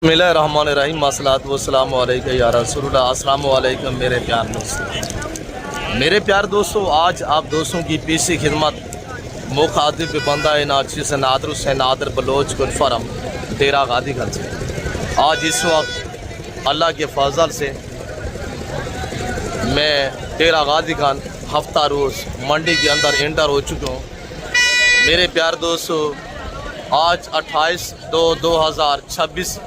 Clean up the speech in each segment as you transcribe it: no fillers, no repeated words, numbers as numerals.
बिस्मिल्लाहिर्रहमानिर्रहीम अस्सलातु वस्सलामु अलैका या रसूलुल्लाह। अस्सलामु अलैकुम मेरे प्यार दोस्तों। मेरे प्यार दोस्तों, आज आप दोस्तों की पीसी खिदमत मुखातिब बंदा नाची से नादर से नादर बलोच गुलफरम तेरा गादी घर से आज इस वक्त अल्लाह के फजल से मैं तेरा गादी खान हफ्ता रोज़ मंडी के अंदर एंटर हो चुका हूँ। मेरे प्यार दोस्तों, आज 28/2/2026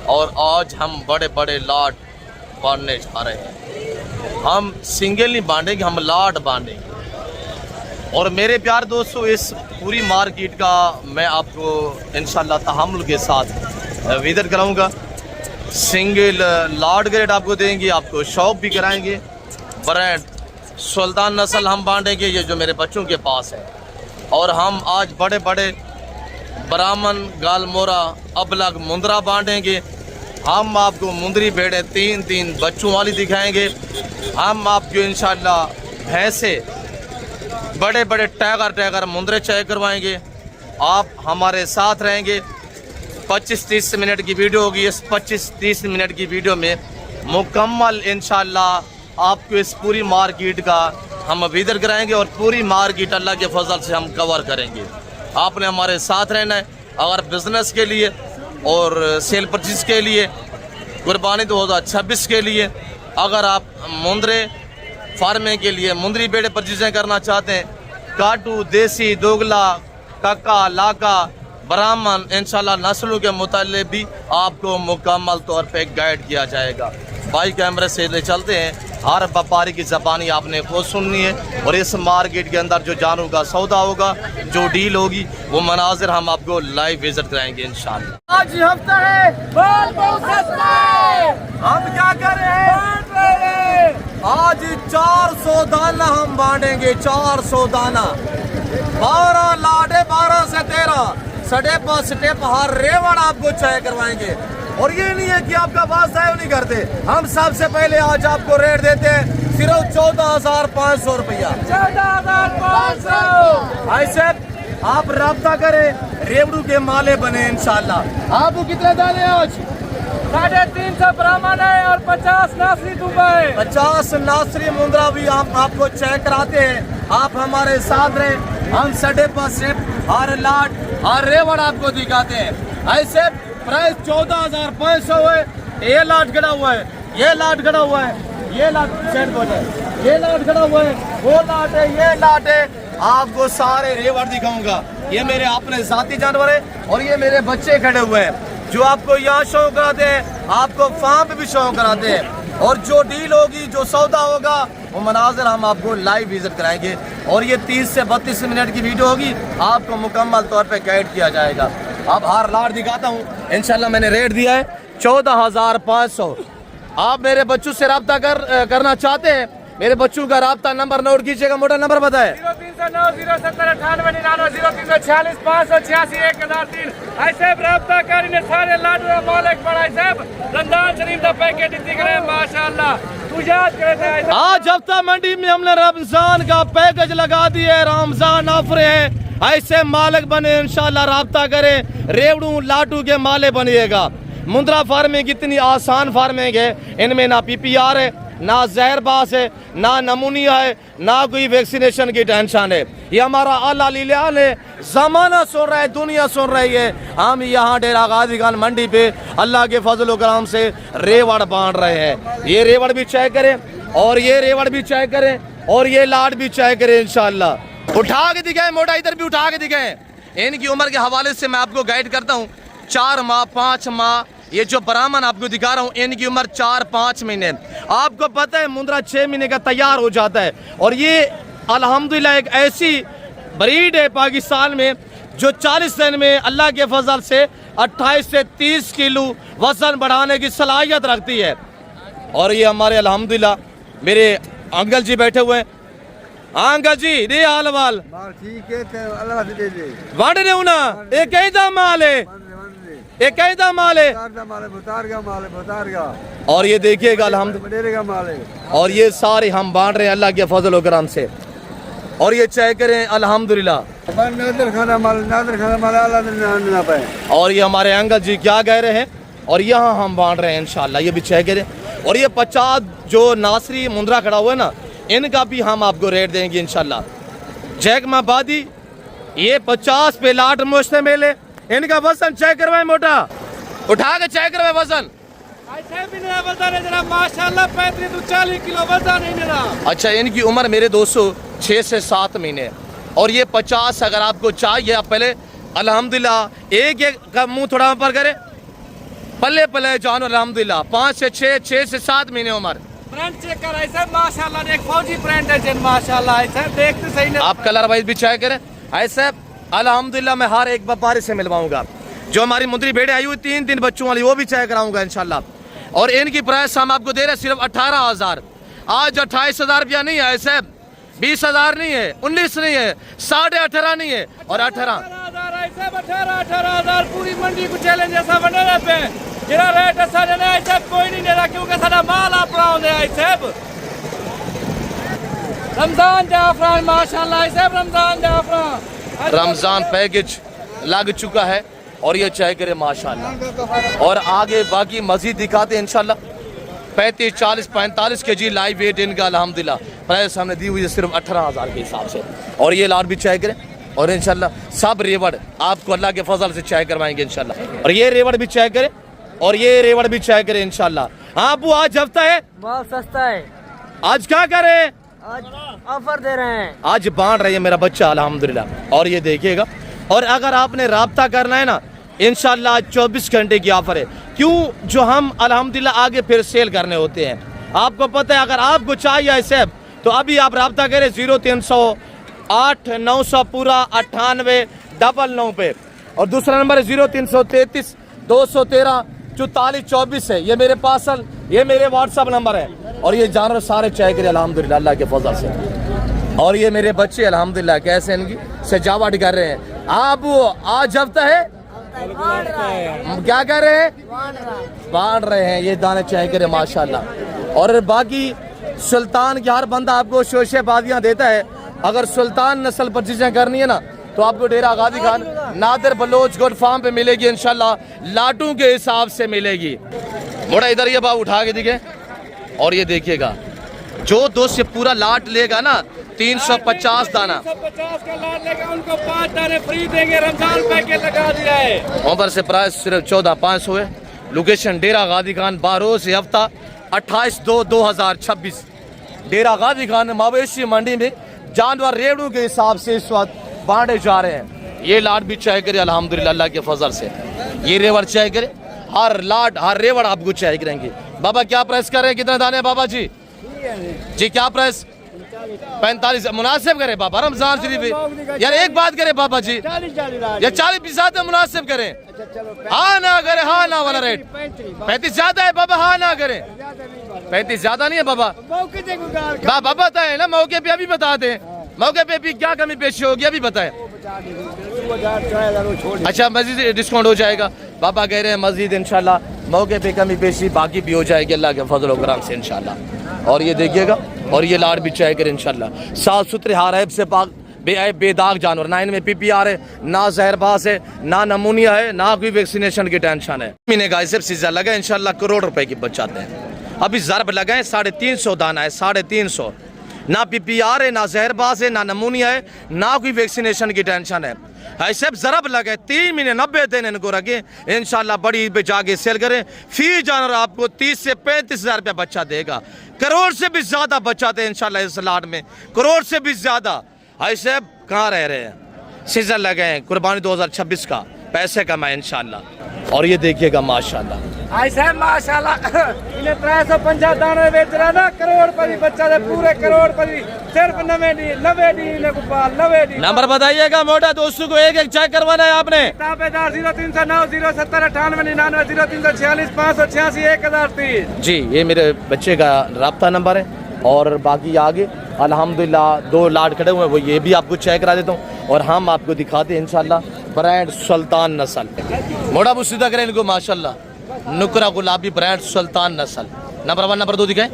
और आज हम बड़े बड़े लाट बांधने जा रहे हैं। हम सिंगल नहीं बांधेंगे, हम लाट बांधेंगे। और मेरे प्यार दोस्तों, इस पूरी मार्केट का मैं आपको इंशाल्लाह तहम्मुल के साथ विजिट कराऊंगा। सिंगल लाट ग्रेड आपको देंगे, आपको शॉप भी कराएंगे। ब्रांड सुल्तान नस्ल हम बांधेंगे, ये जो मेरे बच्चों के पास है। और हम आज बड़े बड़े ब्राह्मण गालमोरा अबलग मुंदरा बांधेंगे। हम आपको मुंदरी भेड़े 3-3 बच्चों वाली दिखाएंगे। हम आपको इंशाल्लाह भैंसे बड़े बड़े टैगर मुंदरे चेक करवाएंगे। आप हमारे साथ रहेंगे। 25-30 मिनट की वीडियो होगी। इस 25-30 मिनट की वीडियो में मुकम्मल इंशाल्लाह आपको इस पूरी मार्केट का हम विजिट कराएंगे और पूरी मार्केट अल्लाह के फजल से हम कवर करेंगे। आपने हमारे साथ रहना है। अगर बिज़नेस के लिए और सेल परचेज के लिए, कुर्बानी 2026 के लिए, अगर आप मुंदरे फार्मिंग के लिए मुंदरी बेड़े परचेजें करना चाहते हैं, काटू, देसी, दोगला, कक्का, लाका, ब्राह्मण, इंशाल्लाह नस्लों के मुतालिक भी आपको मुकम्मल तौर पे गाइड किया जाएगा। भाई कैमरे से ले चलते हैं। हर व्यापारी की ज़बानी आपने खुद सुननी है और इस मार्केट के अंदर जो जानों का सौदा होगा, जो डील होगी, वो मनाजिर हम आपको लाइव विजिट कराएंगे इंशाल्लाह। आज हफ्ता है, माल बहुत सस्ता है। हम क्या कर रहे हैं? आज 400 दाना हम बांटेंगे। 400 दाना 12 लाडे 12 से 13 स्टेप बाय स्टेप हर रेवड़ आपको चेक करवाएंगे। और ये नहीं है कि आपका वास्ता नहीं करते। हम सबसे पहले आज आपको रेट देते हैं सिर्फ 14,500 रुपया। 14,500। ऐसे आप राब्ता करें, रेवड़ू के माले बने इंशाल्लाह। आपको कितने दाने आज? 350 ब्राह्मण है और 50 नासरी दुबा है। 50 नासरी मुंद्रा भी हम आपको चेक कराते हैं। आप हमारे साथ रहें। हम स्टेप बाय स्टेप हर लाट हर रेवड़ आपको दिखाते हैं। ऐसे प्राइस 14,500 है। ये लाट खड़ा हुआ है, ये लाट खड़ा हुआ है, ये लाट सेट बोल है, ये लाट खड़ा हुआ है, वो लाट है, ये लाट है। आपको सारे रेवड़ दिखाऊंगा। ये मेरे अपने जाती जानवर है और ये मेरे बच्चे खड़े हुए हैं जो आपको यहाँ शो कराते हैं, आपको फार्म पे भी शो कराते हैं। और जो डील होगी, जो सौदा होगा, वो मनाजिर हम आपको लाइव विजिट कराएंगे। और ये 30 से 32 मिनट की वीडियो होगी, आपको मुकम्मल तौर पे गाइड किया जाएगा। अब हर लाट दिखाता हूँ इंशाल्लाह। मैंने रेट दिया है 14,500। आप मेरे बच्चों से रब्ता करना चाहते हैं, मेरे बच्चों का रब्ता नंबर नोट कीजिएगा। मोटा नंबर बताए 0309 070 98 99 0346 586 1003। ऐसे रब्ता करें सारे लाट मालिक बड़ा साहब रमजान शरीफ का पैकेट दिख रहे हैं माशाल्लाह। आज हफ्ता मंडी में हमने रमजान का पैकेज लगा दिया। रमजान ऑफर है। ऐसे मालिक बने इंशाल्लाह। राब्ता करें, रेवड़ू लाटू के माले बनिएगा। मुंद्रा फार्मिंग इतनी आसान फार्मिंग है, इनमें ना PPR है, ना जहरबाज है, ना नमूनिया है, ना कोई वैक्सीनेशन की टेंशन है। ये हमारा आला लीलान है। जमाना सुन रहा है, दुनिया सुन रही है। हम यहाँ डेरा गाजी खान मंडी पे अल्लाह के फजल करम से रेवड़ बांध रहे हैं। ये रेवड़ भी चेक करें और ये रेवड़ भी चेक करें और ये लाट भी चेक करें इंशाल्लाह। उठा के दिखाएं, मोटा इधर भी उठा के दिखाएं। इनकी उम्र के हवाले से मैं आपको गाइड करता हूँ। 4 माह 5 माह। ये जो ब्राह्मण आपको दिखा रहा हूँ, इनकी उम्र 4-5 महीने। आपको पता है मुंद्रा 6 महीने का तैयार हो जाता है। और ये अल्हम्दुलिल्लाह एक ऐसी ब्रीड है पाकिस्तान में जो 40 दिन में अल्लाह के फजल से 28 से 30 किलो वजन बढ़ाने की सलाहियत रखती है। और ये हमारे अल्हम्दुलिल्लाह मेरे अंकल जी बैठे हुए हैं। अंकल जी दे हाल वाल ठीक है, अल्लाह से दे दे। वांडे ने उना एक कैसा माल है, एक कैसा माल है, भुतार का माल है, भुतार का। और ये देखिएगा अल्हम्दुलिल्लाह का माल है। और ये सारे हम बांट रहे हैं अल्लाह के फजल करम से। और ये चेक करें अल्हम्दुलिल्लाह। नादर खाना माल, नादर खाना माल अल्लाह ना पाए। और ये हमारे अंकल जी क्या कह रहे हैं, और यहाँ हम बांट रहे हैं इंशाल्लाह, ये भी चेक करें। और ये 50 जो नासरी मुंद्रा खड़ा हुआ है ना, इनका भी हम आपको रेट देंगे इंशाल्लाह। जैक माबादी ये 50 पे लाट मुश्तमिल है। इनका वजन चेक करवाए, मोटा उठा के चेक करवाए वजन। ऐसे भी मेरा वजन है जनाब माशाल्लाह 35 से 40 किलो वजन है मेरा। अच्छा, इनकी उम्र मेरे दोस्तों 6 से 7 महीने। और ये 50 अगर आपको चाहिए, आप पहले अल्हम्दुलिल्लाह एक का मुंह थोड़ा ऊपर करे, पल्ले पल्ले जान अल्हम्दुलिल्लाह 5 से 6 से 7 महीने उम्र। प्रिंट चेक कर ऐसे माशाल्लाह, एक फौजी प्रिंट है जिन माशाल्लाह, ऐसे देखते सही नहीं। आप कलर वाइज भी चेक करें। ऐसे अल्हम्दुलिल्लाह मैं हर एक व्यापारी से मिलवाऊंगा। जो हमारी मुंदरी भेड़े आई हुई 3 बच्चों वाली, वो भी चेक कराऊंगा इंशाल्लाह। और इनकी प्राइस हम आपको दे रहे हैं सिर्फ 18,000। आज 28,000 रुपया नहीं है, ऐसे 20,000 नहीं है, 19 नहीं है, 18.5 नहीं है, और 18,000 पूरी मंडी को चैलेंज ऐसा बने पे जिरा रेट ऐसा देना ऐसे कोई नहीं दे रहा, क्योंकि सारा माल अपना होने ऐसे रमजान जाफरान माशाल्लाह, ऐसे रमजान जाफरान रमजान पैकेज लग चुका है। और ये चेक करें माशाल्लाह। और आगे बाकी मजीद दिखाते हैं इंशाल्लाह। 35, 40, 45 kg लाइव वेट इनका अल्हम्दुलिल्लाह प्राइस हमने दी हुई है सिर्फ 18,000 के हिसाब से। और ये लाट भी चेक करें। और इंशाल्लाह सब रेवड़ आपको अल्लाह के फजल से चेक करवाएंगे इंशाल्लाह। और ये रेवड़ भी चेक करें, और ये रेवड़ भी चेक करें इंशाल्लाह। हाँ वो आज हफ्ता है, माल सस्ता है, आज क्या करें, आज ऑफर दे रहे हैं, आज बांट रहे हैं मेरा बच्चा अल्हम्दुलिल्लाह। और ये देखिएगा। और अगर आपने राब्ता करना है ना, इंशाल्लाह 24 घंटे की ऑफर है। क्यों, जो हम अल्हम्दुलिल्लाह आगे फिर सेल करने होते हैं। आपको पता है, अगर आपको चाहिए ऐसे तो अभी आप राब्ता करें 0308 900 पूरा 98 99 पे। और दूसरा नंबर है 0333 213 44 24 है। ये मेरे पार्सल, ये मेरे व्हाट्सअप नंबर है। और ये जानवर सारे चेक करें अल्हम्दुलिल्लाह अल्लाह के फजल से। और ये मेरे बच्चे अल्हम्दुलिल्लाह कैसे इनकी सजावट कर रहे हैं। आप वो आज हफ्ता है, क्या कर रहे हैं, बांट रहे हैं। ये दाने चेक करें माशाल्लाह। और बाकी सुल्तान की हर बंदा आपको शोशे बादियाँ देता है। अगर सुल्तान नस्ल पर चीजें करनी है ना, तो आपको डेरा गाजी खान नादिर बलोच गोट फार्म पे मिलेगी इंशाल्लाह, लाटू के हिसाब से मिलेगी। मोड़ा इधर ये बाब उठा के दिखे। और ये देखिएगा, जो दोस्त ये पूरा लाट लेगा ना 350 दाना, 350 का लाट लेगा, उनको 5 दाने फ्री देंगे। रमजान पैकेज लगा दिया है। ऊपर से प्राइस सिर्फ 14,500 है। लोकेशन डेरा गाजी खान, बारोज से हफ्ता 28/2/2026 डेरा गाजी खान मवेशी मंडी में जानवर रेड़ों के हिसाब से इस वक्त बांटे जा रहे हैं। ये लाट भी चेक करे अल्हम्दुलिल्लाह अल्लाह के फजल से। ये रेवड़ चेक करे, हर लाट हर रेवड़ आपको चेक करेंगे। बाबा क्या प्राइस कर रहे हैं, कितने दाने बाबा जी? जी क्या प्राइस? 45 मुनासिब करे बाबा, रमजान शरीफ यार। एक बात करे बाबा जी, या 40 ज्यादा मुनासिब करें। हाँ ना करे, हाँ ना वाला रेट 35 ज्यादा है बाबा, हाँ ना करें। 35 ज्यादा नहीं है बाबा, बाबा बताए ना मौके पे, अभी बता दें मौके पे भी क्या कमी पेशी होगी अभी बताए। अच्छा मजीद डिस्काउंट हो जाएगा बाबा कह रहे हैं, मजीद इंशाल्लाह मौके पे कमी पेशी बाकी भी हो जाएगी अल्लाह के फजल व करम से इंशाल्लाह। और ये देखिएगा, और ये लाड़ भी चाहे करें इंशाल्लाह। साफ सुथरे हारैब से पाक बेऐब बेदाग जानवर, ना इनमें PPR है, ना जहरबाज है, ना नमूनिया है, ना कोई वैक्सीनेशन की टेंशन है। महीने का सिर्फ सीजा लगा इंशाल्लाह करोड़ रुपए की बचाते हैं। अभी ज़रब लगाए 350 दाना है, 350। ना PPR है, ना जहरबाज है, ना नमूनिया है, ना कोई वैक्सीनेशन की टेंशन है। ऐसे ज़रब लगे 3 महीने 90 दिन इनको रखे इंशाल्लाह। बड़ी पे जाके सेल करें, फी जानवर आपको 30 से 35 हज़ार रुपया बच्चा देगा। करोड़ से भी ज्यादा बचाते हैं इंशाल्लाह इस लाट में, करोड़ से भी ज्यादा। ऐसे कहाँ रह रहे हैं, सीजन लगे हैं कुर्बानी 2026 का, पैसे कमाए इंशाल्लाह। और ये देखिएगा माशाल्लाह, ऐसे माशाल्लाह इन्हें 350 दाने बेच रहा ना, करोड़ पर बच्चा दे, पूरे करोड़ पर सिर्फ 90 नंबर बताइएगा मोटा दोस्तों को, एक एक चेक करवाना है आपने। ताबेदार 0309 070 98 99 0346 586 1003। जी ये मेरे बच्चे का राब्ता नंबर है। और बाकी आगे अल्हम्दुलिल्लाह 2 लाट खड़े हुए हैं, वो ये भी आपको चेक करा देता हूँ। और हम आपको दिखाते हैं इंशाल्लाह ब्रांड सुल्तान नस्ल। मोटा वो सीधा करें इनको माशाल्लाह, नुकरा गुलाबी ब्रांड सुल्तान नस्ल। नंबर 1 नंबर 2 दिखाएं।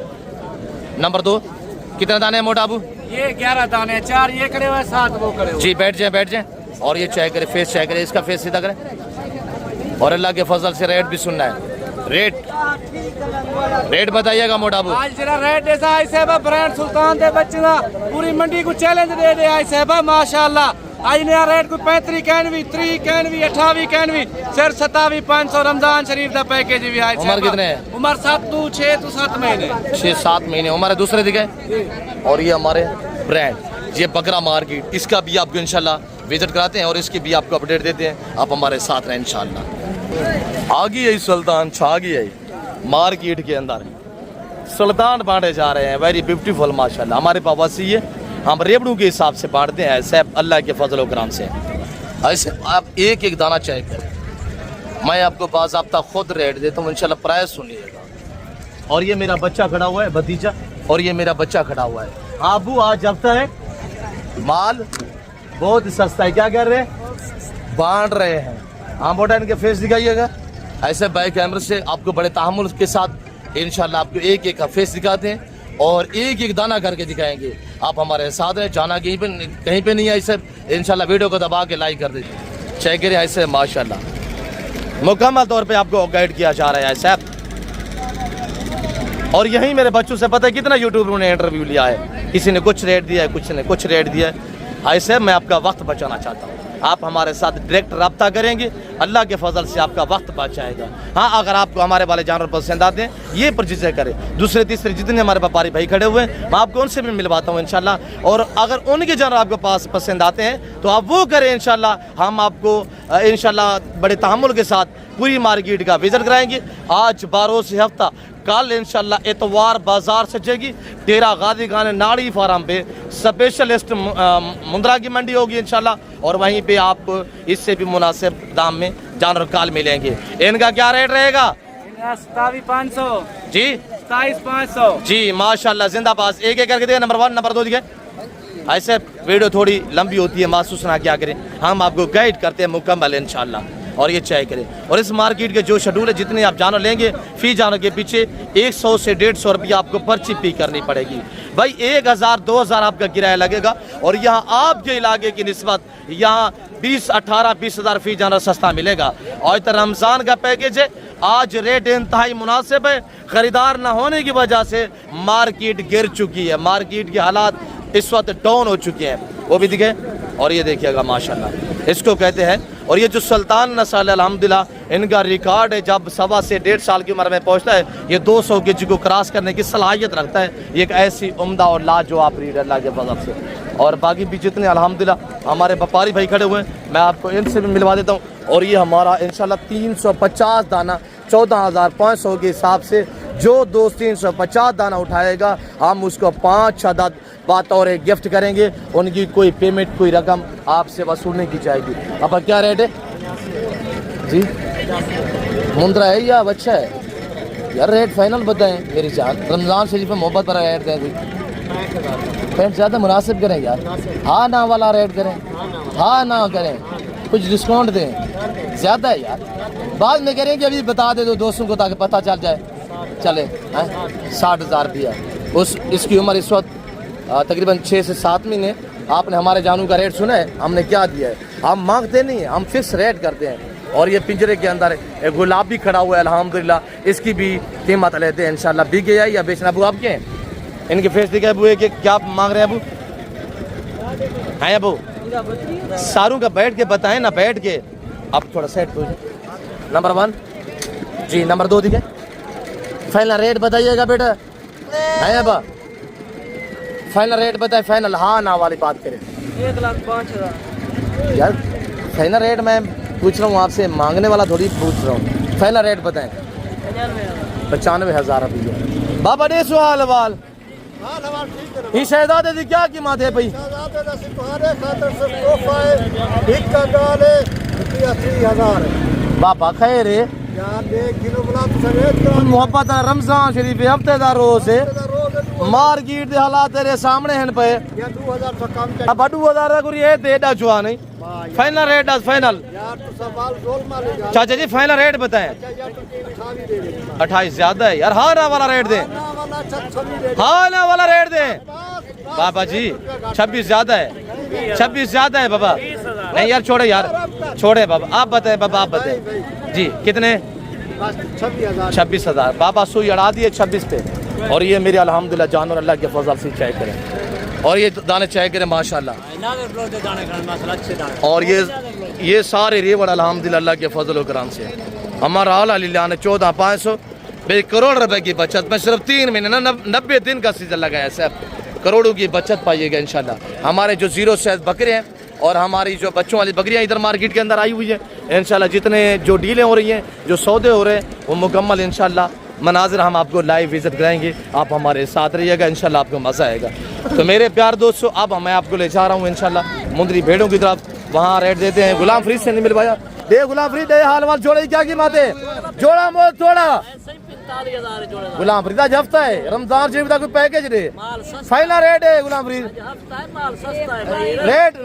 नंबर 2 कितने दाने हैं मोटा अबू? ये 11 दाने, 4 ये करे हुए 7 वो करे हुए। जी बैठ जाए बैठ जाए। और ये चेक करें, फेस चेक करें, इसका फेस सीधा करें। और अल्लाह के फजल से रेट भी सुनना है। रेट बताइएगा मोटा बू। आज जरा रेट ऐसा आई साहब ब्रांड सुल्तान दे बच्चे दा पूरी मंडी को चैलेंज दे दे आई साहब माशाल्लाह। आज नया रेट को 35 कैनवी 3 कैनवी 28 कैनवी सिर 27,500 रमजान शरीफ दा पैकेज भी आई। उम्र कितने है? उम्र 7 to 6 to 7 महीने 6-7 महीने उम्र है। दूसरे दिखे और ये हमारे ब्रांड ये बकरा मार्केट, इसका भी आपको इंशाल्लाह विजिट कराते हैं और इसकी भी आपको अपडेट देते हैं। आप हमारे साथ रहें इंशाल्लाह। आ गई है सुल्तान, छा गई है मार्केट के अंदर। सुल्तान बांटे जा रहे हैं, वेरी ब्यूटीफुल माशाल्लाह। हमारे पावासी है, हम रेबड़ू के हिसाब से बांटते हैं ऐसे अल्लाह के फजल करम से। ऐसे आप एक एक दाना चेक करें, मैं आपको बाज़ाब्ता खुद रेट देता हूँ इंशाल्लाह, प्राइस सुनिएगा। और ये मेरा बच्चा खड़ा हुआ है भतीजा, और ये मेरा बच्चा खड़ा हुआ है। आबू आज हफ्ता है, माल बहुत सस्ता है। क्या कर रहे हैं? बांट रहे हैं। हाँ बोटा इनके फेस दिखाइएगा ऐसे बैक कैमरे से, आपको बड़े तहम्मुल के साथ इंशाल्लाह आपको एक एक का फेस दिखाते हैं और एक एक दाना करके दिखाएंगे। आप हमारे साथ हैं, जाना कहीं पे नहीं है। ऐसे इंशाल्लाह वीडियो को दबा के लाइक कर दीजिए, चेक करिए ऐसे माशाल्लाह मुकम्मल तौर पे आपको गाइड किया जा रहा है साहब। और यही मेरे बच्चों से पता है कितना यूट्यूबरों ने इंटरव्यू लिया है, किसी ने कुछ रेट दिया है, कुछ ने कुछ रेट दिया है। ऐसे मैं आपका वक्त बचाना चाहता हूँ, आप हमारे साथ डायरेक्ट रब्ता करेंगे, अल्लाह के फजल से आपका वक्त बच जाएगा। हाँ, अगर आपको हमारे वाले जानवर पसंद आते हैं ये परचेज करें। दूसरे तीसरे जितने हमारे व्यापारी भाई खड़े हुए हैं मैं आपको उनसे भी मिलवाता हूँ इंशाल्लाह। और अगर उनके जानवर आपके पास पसंद आते हैं तो आप वो करें इंशाल्लाह। हम आपको इंशाल्लाह बड़े तहम्मुल के साथ पूरी मार्केट का विजिट कराएंगे। आज 12 से हफ्ता, कल इंशाल्लाह इतवार बाजार सजेगी। टेरा गाजी खान नाड़ी फार्म पे स्पेशलिस्ट मुंद्रा की मंडी होगी इंशाल्लाह, और वहीं पे आप इससे भी मुनासिब दाम में जानवर काल मिलेंगे। इनका क्या रेट रहेगा? 27,500 जी 27,500 जी माशाल्लाह जिंदाबाद। एक एक करके देगा, नंबर 1 नंबर 2 दिखे। ऐसे वीडियो थोड़ी लंबी होती है, महसूस ना क्या करें, हम आपको गाइड करते हैं मुकम्मल इंशाल्लाह। और ये चेक करें। और इस मार्केट के जो शेड्यूल है, जितने आप जानवर लेंगे फी जानवर के पीछे 100 से 150 रुपया आपको पर्ची पे करनी पड़ेगी भाई। 1,000-2,000 आपका किराया लगेगा। और यहाँ आपके इलाके की निस्बत यहाँ 20-18-20 हज़ार फी जानवर सस्ता मिलेगा। और तो रमज़ान का पैकेज है, आज रेट इंतहाई मुनासिब है। ख़रीदार न होने की वजह से मार्केट गिर चुकी है, मार्केट के हालात इस वक्त डाउन हो चुके हैं, वो भी दिखे। और ये देखिएगा माशाल्लाह इसको कहते हैं। और ये जो सुल्तान नस्ल अल्हम्दुलिल्लाह इनका रिकॉर्ड है, जब 1.25 से 1.5 साल की उम्र में पहुंचता है ये 200 केजी को क्रॉस करने की सलाहियत रखता है। ये एक ऐसी उम्दा और लाजवाब ब्रीड है अल्लाह के फज़ल से। और बाकी भी जितने अल्हम्दुलिल्लाह हमारे व्यापारी भाई खड़े हुए हैं मैं आपको इनसे भी मिलवा देता हूँ। और ये हमारा इंशाल्लाह 350 दाना 14,500 के हिसाब से, जो दोस्त 350 दाना उठाएगा हम उसको 5 अदद बतौर गिफ्ट करेंगे। उनकी कोई पेमेंट कोई रकम आपसे वसूलने की जाएगी। अब क्या रेट है जी? मुंद्रा है या बच्चा है यार? रेट फाइनल बताएं मेरी जान, रमज़ान शरीफ में मोहब्बत पर रेट दें। कोई रेट ज़्यादा मुनासिब करें यार, हाँ ना वाला रेट करें, हाँ ना करें, कुछ डिस्काउंट दें। ज़्यादा है यार, बाद में करें कि अभी बता दे दो दोस्तों को ताकि पता चल जाए। चले 60,000 रुपया। उस इसकी उम्र इस वक्त तकरीबन 6 से 7 महीने। आपने हमारे जानू का रेट सुना है, हमने क्या दिया है? हम मांगते नहीं हैं, हम फिक्स रेट करते हैं। और ये पिंजरे के अंदर एक गुलाब भी खड़ा हुआ है अल्हम्दुलिल्लाह, इसकी भी कीमत लेते हैं इंशाल्लाह। बिक गया या बेचना? अबू आपके हैं, इनके फेस दिखे अबू है कि क्या मांग रहे हैं अबू? हैं अबू? सारों का बैठ के बताएं ना, बैठ के। अब थोड़ा सेट हो जाए। नंबर 1 जी, नंबर 2 दिखे। फाइनल रेट बताइएगा बेटा। है अबा फाइनल रेट बताए, फाइनल हाँ ना वाली बात करें। 1,05,000 यार फाइनल रेट मैं पूछ रहा हूँ आपसे, मांगने वाला थोड़ी पूछ रहा हूँ। फाइनल रेट बताएं। 95,000 रुपये। बाबा डे सवाल वाल ये शहजादे दी क्या कीमत है भाई? बाबा खैर है मोहब्बत रमजान शरीफ हफ्तेदार रोज है, मार्केट के हालात तेरे सामने हैं पे। अब 2,000 ये डेढ़ चुहा नहीं। फाइनल रेट फाइनल चाचा जी, फाइनल रेट बताएं। 28 ज्यादा है यार, हाँ ना वाला रेट दें, हाँ ना वाला रेट दें बाबा जी। 26 ज्यादा है, 26 ज्यादा है बाबा। नहीं यार छोड़े यार, छोड़े बाबा। आप बताएं बाबा, आप बताएं जी कितने? 26,000 बाबा सुई अड़ा दिए 26 पे। और ये मेरे अल्हम्दुलिल्लाह जानवर अल्लाह के फजल से चेक करें। और ये दाने चेक करें माशाल्लाह। और ये सारे रेवड़ अल्हम्दुलिल्लाह अल्लाह के फजल व करम से। हमारा आला लिल्लाह ने 14,500 करोड़ रुपए की बचत में सिर्फ 3 महीने ना 90 दिन का सीजन लगाया साहब, करोड़ों की बचत पाइएगा इंशाल्लाह। हमारे जो जीरो सेहत बकरे हैं और हमारी जो बच्चों वाली बकरियां इधर मार्केट के अंदर आई हुई है इंशाल्लाह। जितने जो डीलें हो रही हैं, जो सौदे हो रहे हैं, वो मुकम्मल इंशाल्लाह मनाजिर हम आपको लाइव विजिट कराएंगे। आप हमारे साथ रहिएगा, इंशाल्लाह आपको मज़ा आएगा। तो मेरे प्यार दोस्तों, अब मैं आपको ले जा रहा हूँ इंशाल्लाह मुंदरी भेड़ों की तरफ। वहाँ रेट देते हैं। गुलाम फरीद से नहीं मिल पाया, दे गुलाम फरीद दे हाल वाल जोड़े क्या कीमत है? जोड़ा मोल थोड़ा गुलाम फरीद आज हफ्ता है रमजान शरीफ का कोई पैकेज दे फाइनल रेट है गुलाम फरीद।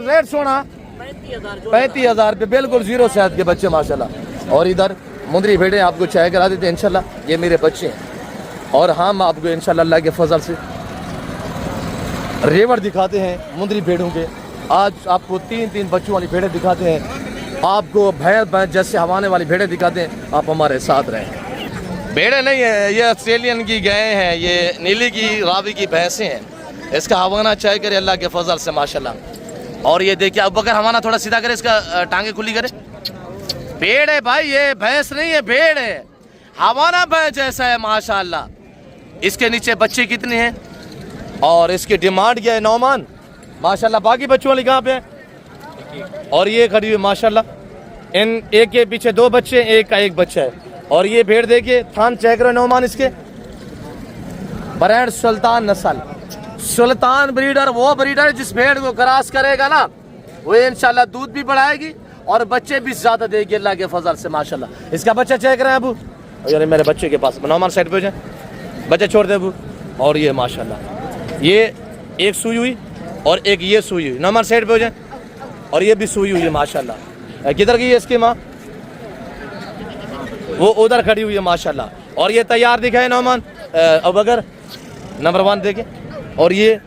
रेट सोना 35,000 रुपये, बिल्कुल जीरो सेहत के बच्चे माशाल्लाह। और इधर मुंदरी भेड़े आपको चाय करा देते हैं इंशाल्लाह। ये मेरे बच्चे हैं और हम आपको इंशाल्लाह अल्लाह के फजल से रेवड़ दिखाते हैं मुंदरी भेड़ों के। आज आपको 3 बच्चों वाली भेड़ें दिखाते हैं, आपको भैंस जैसे हवाने वाली भेड़ें दिखाते हैं। आप हमारे साथ रहें। भेड़ें नहीं है, ये ऑस्ट्रेलियन की गायें हैं, ये नीली की रावी की भैंसें हैं। इसका हवाना चाय करे अल्लाह के फजल से माशाल्लाह। और ये देखिए अब बकर हवाना थोड़ा सीधा करे, इसका टांगे खुली करे। भेड़ है भाई, ये भैंस नहीं है, भेड़ है। हवाना भैंस जैसा है माशाल्लाह। इसके नीचे बच्चे कितने हैं और इसकी डिमांड क्या है? 9 मान माशाल्लाह। बाकी बच्चों वाली कहाँ पे है? और ये खड़ी हुई माशाल्लाह। इन एक के पीछे 2 बच्चे, एक का 1 बच्चा है। और ये भेड़ देखिए, थान चेक करो 9 मान इसके। ब्रांड सुल्तान नस्ल, सुल्तान ब्रीडर वो ब्रीडर जिस भेड़ को क्रॉस करेगा ना, वो इंशाल्लाह दूध भी बढ़ाएगी और बच्चे भी ज्यादा देगी अल्लाह के फजल से माशाल्लाह। इसका बच्चा चेक करें अबू, यानी मेरे बच्चे के पास 9 मान साइड पे हो जाए, बच्चा छोड़ दे अबू। और ये माशाल्लाह, ये एक सुई हुई और एक ये सुई हुई, 9 मान साइड पे हो जाए। और ये भी सुई हुई है माशाल्लाह। किधर गई है इसकी माँ? वो उधर खड़ी हुई है माशाल्लाह। और ये तैयार दिखाए 9 मान अबगर नंबर 1 देखे। और ये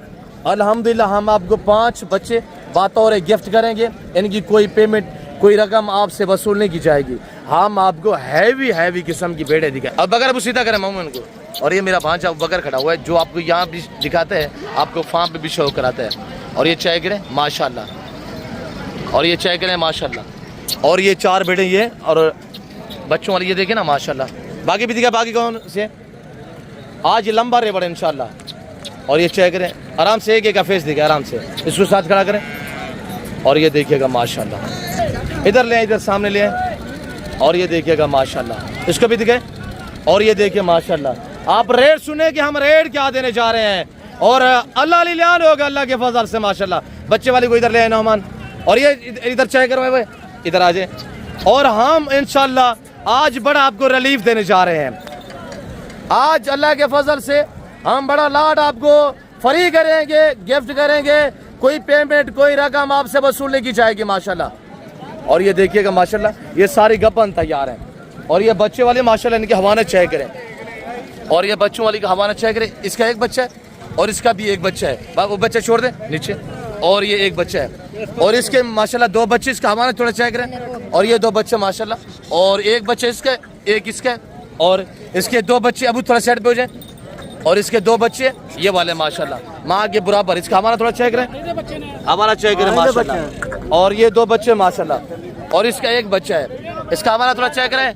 अल्हम्दुलिल्लाह हम आपको 5 बच्चे बतौर गिफ्ट करेंगे। इनकी कोई पेमेंट, कोई रकम आपसे वसूलने की जाएगी। हम आपको हैवी किस्म की भेड़ें दिखाए। अब बगर अब सीधा करें मामू इनको। और ये मेरा भांजा बगर खड़ा हुआ है जो आपको यहाँ भी दिखाते हैं, आपको फार्म पे भी शो कराता है। और ये चेक करें माशाल्लाह। और ये चेक करें माशाल्लाह। और ये 4 भेड़ें ये और बच्चों वाली ये देखें ना माशाल्लाह। बाकी भी दिखा, बाकी कौन से आज ये लंबा रेवड़ इंशाल्लाह। और ये चेक करें आराम से, एक का फेस दिखे आराम से, इसको साथ खड़ा करें। और ये देखिएगा माशाल्लाह, इधर ले इधर सामने ले आए। और ये देखिएगा माशाल्लाह, इसको भी दिखे। और ये देखिए माशाल्लाह, आप रेट सुने कि हम रेट क्या देने जा रहे हैं। और अल्लाह लिलान होगा अल्लाह के फजल से माशाल्लाह। बच्चे वाली को इधर ले आए नौमान। और ये इधर चेक करो भाई, इधर आ जाए। और हम इंशाल्लाह आज बड़ा आपको रिलीफ देने जा रहे हैं। आज अल्लाह के फजल से हम बड़ा लाड आपको फ्री करेंगे, गिफ्ट करेंगे। कोई पेमेंट, कोई रकम आपसे वसूलने की जाएगी माशाल्लाह। और ये देखिएगा माशाल्लाह, ये सारी गपन तैयार हैं। और ये बच्चे वाले माशाल्लाह इनके हवाना चेक करें। और ये बच्चों वाली का हवाना चेक करें। इसका 1 बच्चा है और इसका भी 1 बच्चा है। वो बच्चा छोड़ दे नीचे। और ये 1 बच्चा है। और इसके माशाल्लाह 2 बच्चे, इसका हवाना थोड़ा चेक करें। और ये 2 बच्चे माशाल्लाह। और 1 बच्चा इसका, 1 इसका। और इसके 2 बच्चे, अबू थोड़ा साइड पे हो जाए। और इसके 2 बच्चे ये वाले माशाल्लाह माँ के बराबर। इसका हमारा थोड़ा चेक करें, हमारा चेक करें माशाल्लाह। और ये 2 बच्चे माशाल्लाह। और इसका 1 बच्चा है, इसका हमारा थोड़ा चेक करें,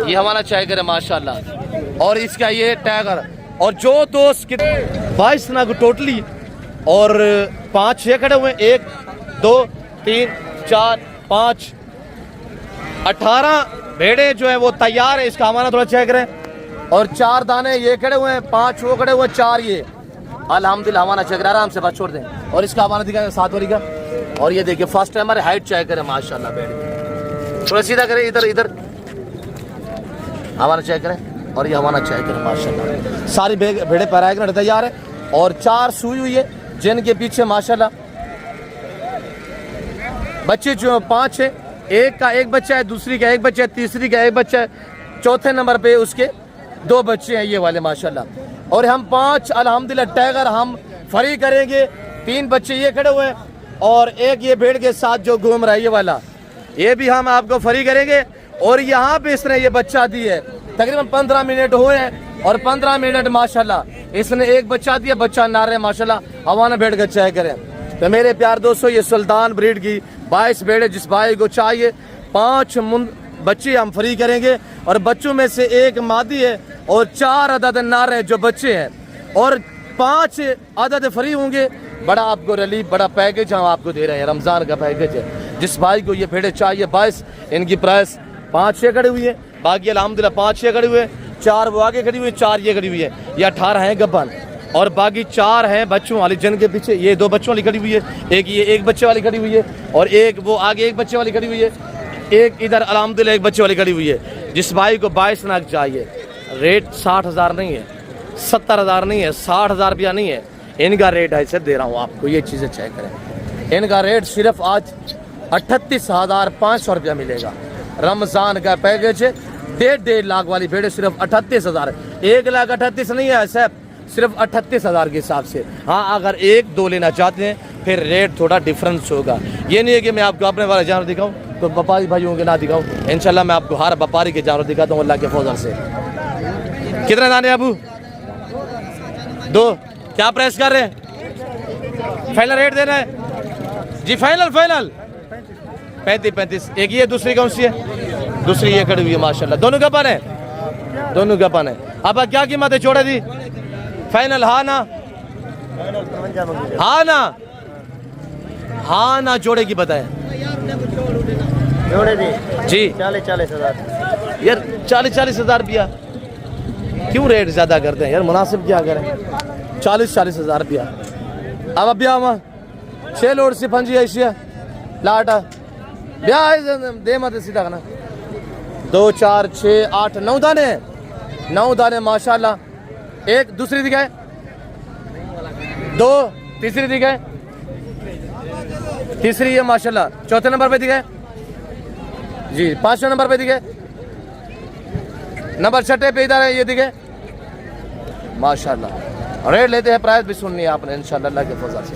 ये हमारा चेक करें माशाल्लाह। और इसका ये टाइगर। और जो दोस्त 22 नग टोटली और 5-6 खड़े हुए, 1 2 3 4 5 18 भेड़े जो है वो तैयार है। इसका हमारा थोड़ा चेक करें। और 4 दाने ये खड़े हुए हैं, 5 वो खड़े हुए हैं, 4 ये अल्हम्दुलिल्लाह हमारा चेक आराम से बात छोड़ दें। और इसका हमारा दिखाएं 7 वाली का। और ये देखिए फर्स्ट टाइम हमारे हाइट चेक करें माशाल्लाह। भेड़ थोड़ा सीधा करें, इधर हमारा चेक करें। और ये हमारा चेक करें माशाल्लाह। सारी भेड़े पैराग्रेड तैयार है। और 4 सुई हुई है जिनके पीछे माशाल्लाह बच्चे जो 5 है। एक का 1 बच्चा है, दूसरी का 1 बच्चा है, तीसरी का 1 बच्चा है, चौथे नंबर पे उसके 2 बच्चे हैं ये वाले माशाल्लाह। और हम 5 अल्हम्दुलिल्लाह टाइगर हम फ्री करेंगे। 3 बच्चे ये खड़े हुए हैं और एक ये भेड़ के साथ जो घूम रहा है ये वाला, ये भी हम आपको फ्री करेंगे। और यहाँ पे इसने ये बच्चा दी है, तकरीबन 15 मिनट हुए हैं और 15 मिनट माशाल्लाह इसने एक बच्चा दिया, बच्चा नार है माशाल्लाह, हवाना बैठ कर चेक करें। तो मेरे प्यार दोस्तों ये सुल्तान ब्रीड की 22 भेड़े, जिस भाई को चाहिए 5 बच्चे हम फ्री करेंगे और बच्चों में से एक मादी है और 4 अदद नार है जो बच्चे हैं और 5 अदद फ्री होंगे। बड़ा आपको रिलीफ, बड़ा पैकेज हम आपको दे रहे हैं, रमज़ान का पैकेज है। जिस भाई को ये भेड़े चाहिए 22, इनकी प्राइस 5-6 खड़ी हुई है, बाकी अल्हम्दुलिल्लाह 5-6 खड़ी हुई है, 4 वो आगे खड़ी हुई है, 4 ये खड़ी हुई है, ये 18 हैं गब्बन और बाकी 4 हैं बच्चों वाली, जिनके पीछे ये 2 बच्चों वाली खड़ी हुई है, एक ये 1 बच्चे वाली खड़ी हुई है और एक वो आगे 1 बच्चे वाली खड़ी हुई है, एक इधर अल्हम्दुलिल्लाह 1 बच्चे वाली खड़ी हुई है। जिस भाई को 22 नाग चाहिए, रेट 60,000 नहीं है, 70,000 नहीं है, 60,000 रुपया नहीं है, इनका रेट ऐसे दे रहा हूँ आपको, ये चीज़ें चेक करें। इनका रेट सिर्फ आज 38,500 रुपया मिलेगा। रमज़ान का पैकेज है, 1.5 लाख वाली भेड़े सिर्फ 38,000, 1,38,000 नहीं है साहब, सिर्फ 38,000 के हिसाब से। हाँ, अगर 1-2 लेना चाहते हैं फिर रेट थोड़ा डिफरेंस होगा। ये नहीं है कि मैं आपको अपने वाला जानवर दिखाऊं तो व्यापारी भाइयों के ना दिखाऊं, इंशाल्लाह मैं आपको हर व्यापारी के जानवर दिखाता हूँ अल्लाह के फजल से। कितने दाने अबू? 2। क्या प्राइस कर रहे हैं? फाइनल रेट देना है जी? फाइनल 35। एक ये, दूसरी कौन सी है? दूसरी ये खड़ी हुई है माशाल्लाह, दोनों गपन है, दोनों गपन है। अब क्या कीमत है जोड़े दी? फाइनल हाँ ना? हाँ ना? हाँ ना जोड़े की बताएं। जोड़े दी जी 40,000 यार, 40,000 रुपया क्यों रेट ज्यादा करते हैं यार, मुनासिब क्या करें? 40,000 रुपया। अब ब्याह 6 लोड से 5 ऐसी लाट ब्याह दे मत सीधा खाना। 2, 4, 6, 8, 9 दाने, 9 दाने माशाल्लाह। एक दूसरी दिखाए, 2 तीसरी दिखाए, तीसरी है माशाल्लाह। चौथे नंबर पे दिखाए जी, 5वें नंबर पे दिखाए, नंबर 6 पे इधर है, ये दिखाए माशाल्लाह। रेट लेते हैं, प्राइस भी सुननी है आपने इंशाल्लाह अल्लाह के फजल से।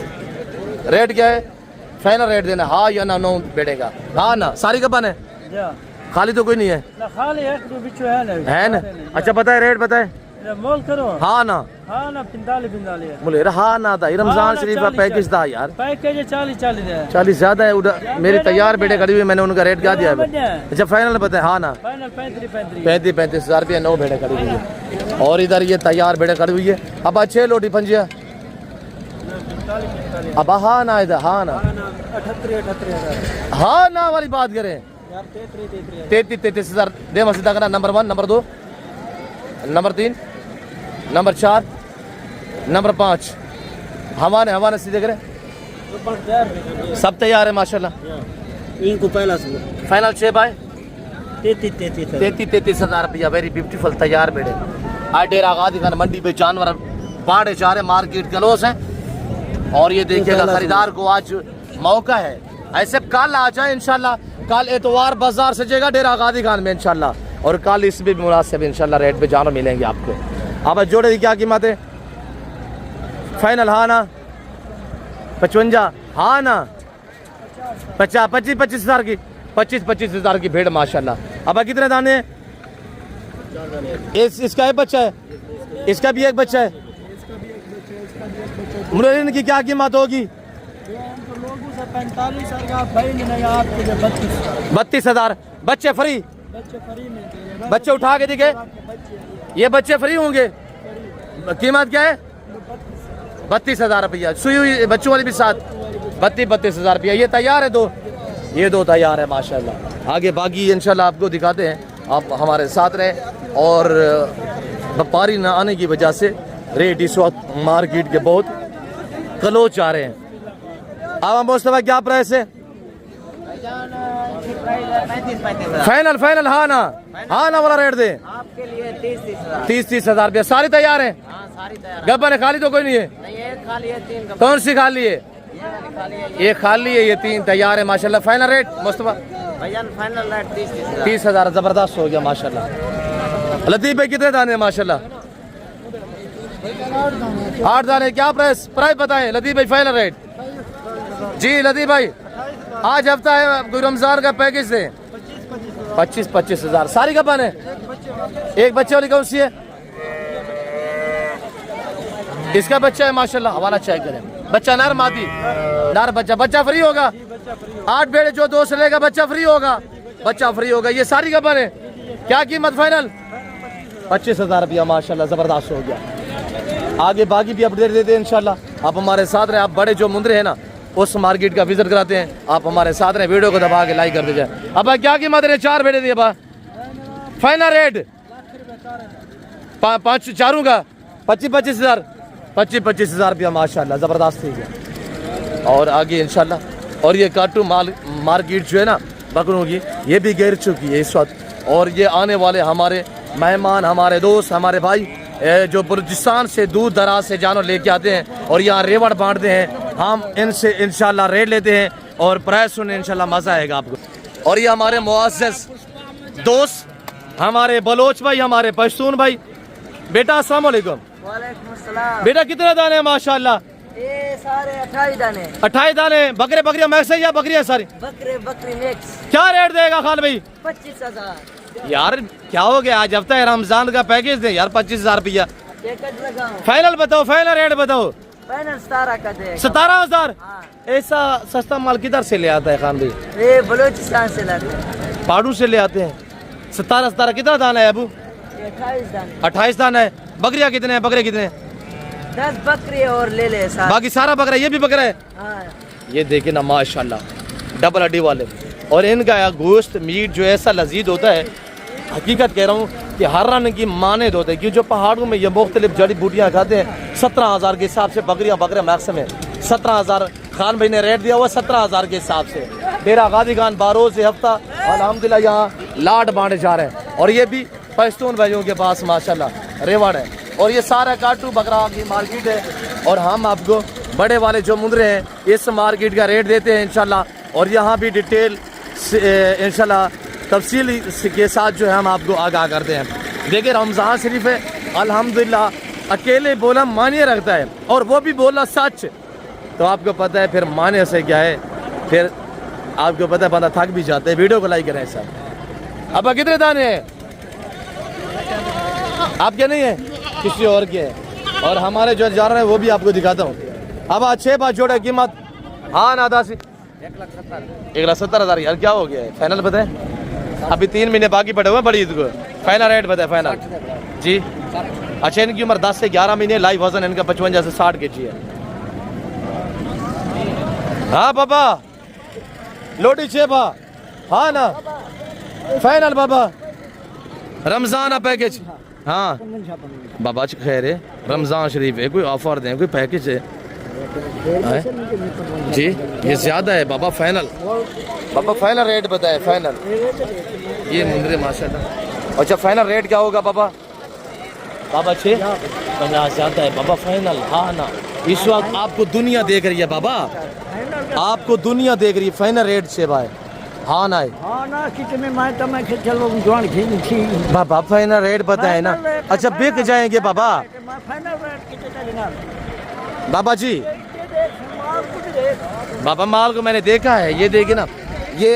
रेट क्या है? फाइनल रेट देना, हाँ या ना? 9 बैठेगा, हाँ ना? सारी कपन है, खाली तो कोई नहीं है ना? खाली है ना? अच्छा बताए, रेट बताए, मोल करो। हाँ ना? हाँ ना? 45 बोले हाँ ना था, ये रमजान शरीफ का पैकेज था यार। पैकेज 40 40 ज्यादा है। मेरी तैयार बेटे खड़ी हुई, मैंने उनका रेट क्या दिया है? अच्छा फाइनल बताए, हाँ ना? फाइनल 35,000 रुपया 9 भेड़े खड़ी हुई है और इधर ये तैयार भेड़े खड़ी हुई है। अब 6 लोटी पंजिया, अब हाँ ना? इधर हाँ ना? 78,000 हाँ ना वाली बात करें, 33,000 दे मसीदा करना। Number 1, number 2, number 3, number 4, number 5 हवाने सीधे करें, सब तैयार है माशाल्लाह। इनको पहला फाइनल 6 बाय 33,000 33,000 रुपया, वेरी ब्यूटीफुल तैयार बेड़े। आज डेरा गादी खान मंडी पे जानवर बाढ़े जा रहे, मार्केट क्लोज है और ये देखिएगा खरीदार को आज मौका है। ऐसे कल आ जाए इंशाल्लाह, कल एतवार बाजार सजेगा डेरा गादी खान में इंशाल्लाह और कल इस भी मुनासिब इंशाल्लाह रेट पे जानवर मिलेंगे आपको। अब जोड़े की क्या कीमत है? फाइनल हाँ ना? 55 हाँ ना? 25,000 की, 25,000 की भेड़ माशाल्लाह। अब कितने दाने हैं? इसका एक बच्चा है, इसका भी एक बच्चा है। इनकी क्या कीमत होगी? 32,000। बच्चे फ्री? बच्चे उठा के दिखे, ये बच्चे फ्री होंगे। कीमत क्या है? 32,000 रुपया, सुई हुई बच्चों वाली भी साथ 32,000 रुपया। ये तैयार है, 2 ये 2 तैयार है माशाल्लाह। आगे बाकी इंशाल्लाह आपको दिखाते हैं, आप हमारे साथ रहे। और व्यापारी ना आने की वजह से रेट इस वक्त मार्केट के बहुत क्लोज आ रहे हैं। अब मुस्तफा क्या प्राइस है? फाइनल हाँ ना? हाँ ना वाला रेट दे आपके लिए 30,000 रुपया। सारी तैयार है? गब्बर है, खाली तो कोई नहीं है? खाली है 3। कौन सी खाली है? ये खाली है, ये 3 तैयार है माशाल्लाह। Final rate Mustafa? भैयान फाइनल रेट 30,000। जबरदस्त हो गया माशाल्लाह। लतीफ भाई कितने दाने माशाल्लाह? 8 दाने। क्या प्राइस बताएं लतीफ भाई? फाइनल रेट जी लतीफ भाई? आज हफ्ता है रमजान का पैकेज से 25-25 हजार सारी कपन है। एक बच्चे वाली कौन सी है? इसका बच्चा है माशाल्लाह, हवाला चेक करें। बच्चा नर मादी, नर बच्चा फ्री होगा। 8 बेड़े जो 2 से लेगा बच्चा फ्री होगा, बच्चा फ्री होगा। ये सारी कपन है। क्या कीमत फाइनल? 25 हजार रुपया माशाल्लाह, जबरदस्त हो गया। आगे बाकी भी अपडेट देते हैं इंशाल्लाह। आप हमारे साथ रहे। आप बड़े जो मुंद्रे हैं ना उस मार्केट का विजिट कराते हैं, आप हमारे साथ रहे। वीडियो को दबा के लाइक कर दीजिए। अब क्या कीमत है? 4 बेड़े दिए बा, फाइनल रेट 5 चारों का 25-25 हजार, 25-25 हजार रुपया माशाल्लाह, जबरदस्त ठीक है। और आगे इंशाल्लाह। और ये काटू मार्केट जो है ना बकरों की, ये भी गिर चुकी है इस वक्त। और ये आने वाले हमारे मेहमान, हमारे दोस्त, हमारे भाई जो बलूचिस्तान से दूर दराज से जानवर लेके आते हैं और यहाँ रेवड़ बांटते हैं। हम इनसे इंशाल्लाह रेट लेते हैं और प्राइस सुनने इंशाल्लाह मज़ा आएगा आपको। और ये हमारे मुअज़्ज़ज़ दोस्त, हमारे बलोच भाई, हमारे पश्तून भाई। बेटा अस्सलाम वालेकुम। वालेकुम अस्सलाम। बेटा कितने दाने हैं माशाल्लाह? ये सारे 28 दाने। 28 दाने। बकरे बकरियां मैक्स है या बकरियां सारी? बकरे मिक्स। क्या रेट देगा खान भाई? 25 हजार। यार क्या हो गया, आज हफ्ता है रमजान का पैकेज दे यार, 25 हजार रुपया फाइनल बताओ, फाइनल रेट बताओ। फाइनल 17 का दे। 17 हजार। हाँ। ऐसा सस्ता माल किधर से ले आता है खान भाई? ये बलूचिस्तान से लाते हैं, पहाड़ों से ले आते हैं। 17 कितना दाना है अबू? 28 दाने। 28 दाना है। बकरियां कितने हैं? बकरे कितने हैं? 10 बकरी और ले ले साथ। बाकी सारा बकरा, ये भी बकरा है। हाँ। ये देखे ना माशाल्लाह, डबल हड्डी वाले। और इनका गोश्त मीट जो ऐसा लजीज होता है, हकीकत कह रहा हूँ कि हर रन की माने होते हैं। कि जो पहाड़ों में ये मुख्तलिफ जड़ी बूटियाँ खाते हैं, 17 हजार के हिसाब से बकरियाँ बकरे मैक्सिम है। 17 हजार खान भाई ने रेट दिया हुआ, 17 हजार के हिसाब से। डेरा गाजी खान बारों से हफ्ता अल्हम्दुलिल्लाह यहाँ लाड बांटे जा रहे हैं। और ये भी पश्तून भाइयों के पास माशाल्लाह रेवाड़ है। और ये सारा काटू बकरा की मार्केट है। और हम आपको बड़े वाले जो मुंद्रे हैं इस मार्केट का रेट देते हैं इंशाल्लाह। और यहाँ भी डिटेल इंशाल्लाह तफसील के साथ जो है हम आपको आगाह करते हैं। देखिए रमज़ान शरीफ है, अल्हम्दुलिल्लाह अकेले बोला मानिए रखता है, और वो भी बोला सच। तो आपको पता है फिर माने से क्या है, फिर आपको पता है बंदा थक भी जाता है। वीडियो को लाइक करें सर। अब कितने दाने हैं आपके? नहीं है, किसी और के है। और हमारे जो जा रहे हैं वो भी आपको दिखाता हूँ। अब 6 बार जोड़े कीमत। हाँ ना दासी 1,70,000 हजार। यार क्या हो गया है? फाइनल बताएं। अभी 3 महीने बाकी पड़े हुए बड़ी ईद को। फाइनल रेट बताए फाइनल जी। अच्छा इनकी उम्र 10 से 11 महीने। लाइव वजन इनका 55 से 60 kg है। हाँ बाबा लोटी 6 बा। हाँ ना फाइनल बाबा रमजान पैकेज। हाँ बाबा खैर है, रमजान शरीफ है, कोई ऑफर दें, कोई पैकेज है जी? ये ज्यादा है बाबा। फाइनल बाबा फाइनल रेट बताए फाइनल। ये मुंद्रे माशाल्लाह। अच्छा फाइनल रेट क्या होगा बाबा? बाबा 650 ज्यादा है बाबा फाइनल। हाँ ना इस वक्त आपको दुनिया देख रही है बाबा, आपको दुनिया देख रही है। फाइनल रेट से भाई। हाँ ना कितने मैं तो मैं चलो जवान खी बाबा फाइनल रेट बताए ना। अच्छा बिक जाएंगे बाबा। फाइनल रेट कितने देना बाबा जी? बाबा माल को मैंने देखा है, ये देखिए ना, ये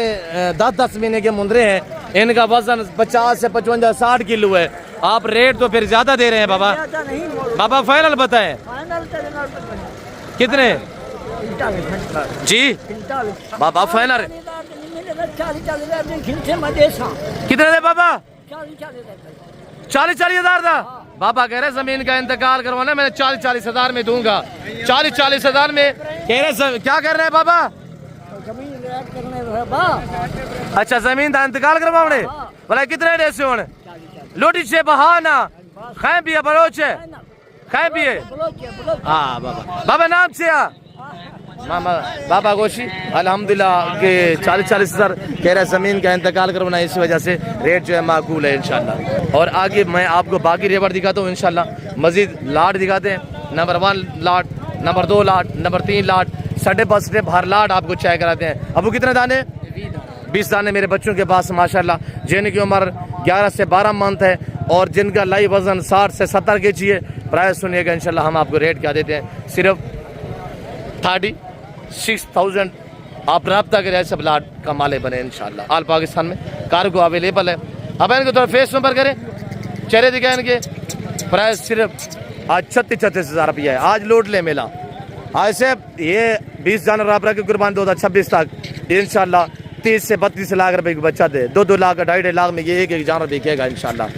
10-10 महीने के मुंद्रे हैं। इनका वजन 50 से 55 60 किलो है। आप रेट तो फिर ज्यादा दे रहे हैं बाबा। बाबा फाइनल बताएं कितने जी? बाबा फाइनल कितने दे बाबा? 40-40 हजार था। बाबा कह रहे जमीन का इंतकाल करवाना, मैंने 40-40 हजार में दूंगा। 40-40 हजार में कह रहे क्या कर रहे हैं बाबा? अच्छा जमीन का इंतकाल करवाने बोला कितने पैसे होने? लोटी से बहाना खाए भी है, बलोच है खाए भी है। हाँ बाबा। बाबा नाम से मामा बाबा गोशी अल्हम्दुलिल्लाह के 40-40 हजार कह रहे जमीन का इंतकाल करवाना, इस वजह से रेट जो है माकूल है इंशाल्लाह। और आगे मैं आपको बाकी रेवर दिखाता हूँ इंशाल्लाह। मजीद लाट दिखाते हैं। नंबर 1 लाट, नंबर 2 लाट, नंबर 3 लाट, 5.5 हर लाट आपको चाय कराते हैं। अबू कितने दाने? 20 दाने मेरे बच्चों के पास माशाल्लाह, जिनकी उम्र 11 से 12 मंथ है और जिनका लाइव वजन 60 से 70 kg है। प्राइस सुनिएगा इंशाल्लाह। हम आपको रेट क्या देते हैं, सिर्फ 36,000 आप रब्ता करें, सब लाट का मालिक बने इंशाल्लाह। आल पाकिस्तान में कार्गो अवेलेबल है। अब इनको थोड़ा फेस नंबर करें, चेहरे दिखाएं इनके। प्राइस सिर्फ आज 36,000 रुपया है। आज लूट ले मेला। आज से ये 20 जानवर आप रख के कुर्बान 2026 तक इंशाल्लाह 30 से 32 लाख रुपए की बच्चा दे, 2-2 लाख 2.5 लाख में ये एक जानवर बिकेगा इंशाल्लाह।